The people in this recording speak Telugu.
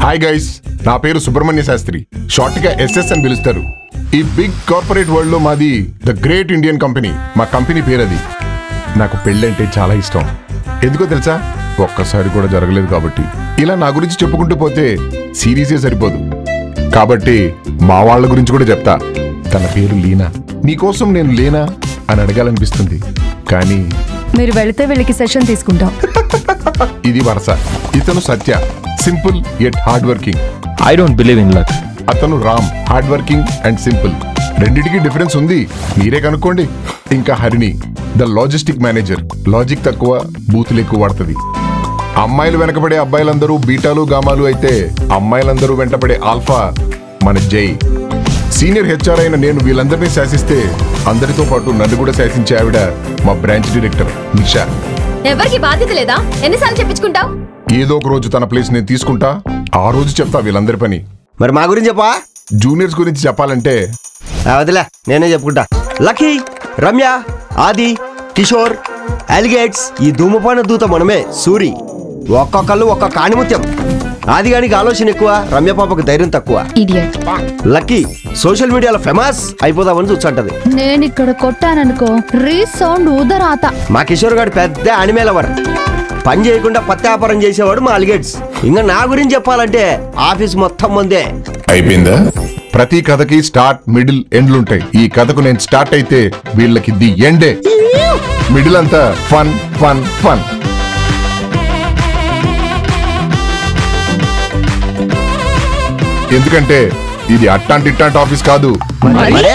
హాయ్ గైస్, నా పేరు సుబ్రహ్మణ్య శాస్త్రి, షార్ట్ గా ఎస్ఎస్ అని పిలుస్తారు. ఈ బిగ్ కార్పొరేట్ వరల్డ్ లో మాది ద గ్రేట్ ఇండియన్ కంపెనీ. మా కంపెనీ పేరు అది. నాకు పెళ్ళంటే చాలా ఇష్టం. ఎందుకో తెలుసా? ఒక్కసారి కూడా జరగలేదు కాబట్టి. ఇలా నా గురించి చెప్పుకుంటూ పోతే సిరీసే సరిపోదు. కాబట్టి మా వాళ్ళ గురించి కూడా చెప్తా. తన పేరు లీనా. నీకోసం నేను లేనా అని అడగాలనిపిస్తుంది, కానీ మీరు వెళితే వీళ్ళకి సెషన్ తీసుకుంటాం. ఇది వరస. ఇతను Satya, simple yet hard working. I don't believe in luck. అతను Ram, hard working and simple. రెండిటికి డిఫరెన్స్ ఉంది, మీరే కనుక్కోండి. ఇంకా Harini, the logistic manager. Logic తక్కువ, బూతులు ఎక్కువ వాడుతుంది. అమ్మాయిలు వెనకబడే అబ్బాయిలందరూ బీటాలు గామాలు అయితే, అమ్మాయిలందరూ వెంటపడే ఆల్ఫా మన జై. సీనియర్ హెచ్ఆర్ అయిన నేను వీళ్ళందరినీ శాసిస్తే, అందరితో పాటు నన్ను కూడా శాసించే ఆవిడ మా బ్రాంచ్ డైరెక్టర్ నిషా. ఎవరికి బాధ్యత లేదా? ఎన్నిసార్లు చెప్పించుకుంటావు? ఏదో ఒక రోజు తన ప్లేస్ నేను తీసుకుంటా, ఆ రోజు చెప్తా వీళ్ళందరి పని. మరి మా గురించి చెప్పా? జూనియర్స్ గురించి చెప్పాలంటే వదిలే, నేనే చెప్పుకుంటా. లక్కీ, రమ్య, ఆది, కిషోర్, అలిగేట్స్. ఈ ధూమపాన దూత మనమే. సూరి. ఒక్కొక్కళ్ళు ఒక్కొక్క ఆణిముత్యం. ఆది గానికి ఆలోచన ఎక్కువ, రమ్య పాపకు ధైర్యం తక్కువ. ఇడియట్. లక్కీ సోషల్ మీడియాలో ఫేమస్ అయిపోదామని చూస్తుంటది. నేను ఇక్కడ కొట్టాననుకో, రీసౌండ్ ఊదరాత. మా కిషోర్ గారు పెద్ద అనిమేలవర్. పని చేయకుండా పత్తి వ్యాపారం చేసేవాడు మా అలిగేట్స్. ఇంకా నా గురించి చెప్పాలంటే ఆఫీస్ మొత్తం ముందే. అయిపోయిందా? ప్రతి కథకి స్టార్ట్, మిడిల్, ఎండ్లుంటాయి. ఈ కథకు నేను స్టార్ట్ అయితే వీళ్ళకి ది ఎండే. మిడిల్ అంతా ఫన్ ఫన్ ఫన్. ఎందుకంటే ఇది అట్టాంటి ఇట్టాంటి ఆఫీస్ కాదు. మరే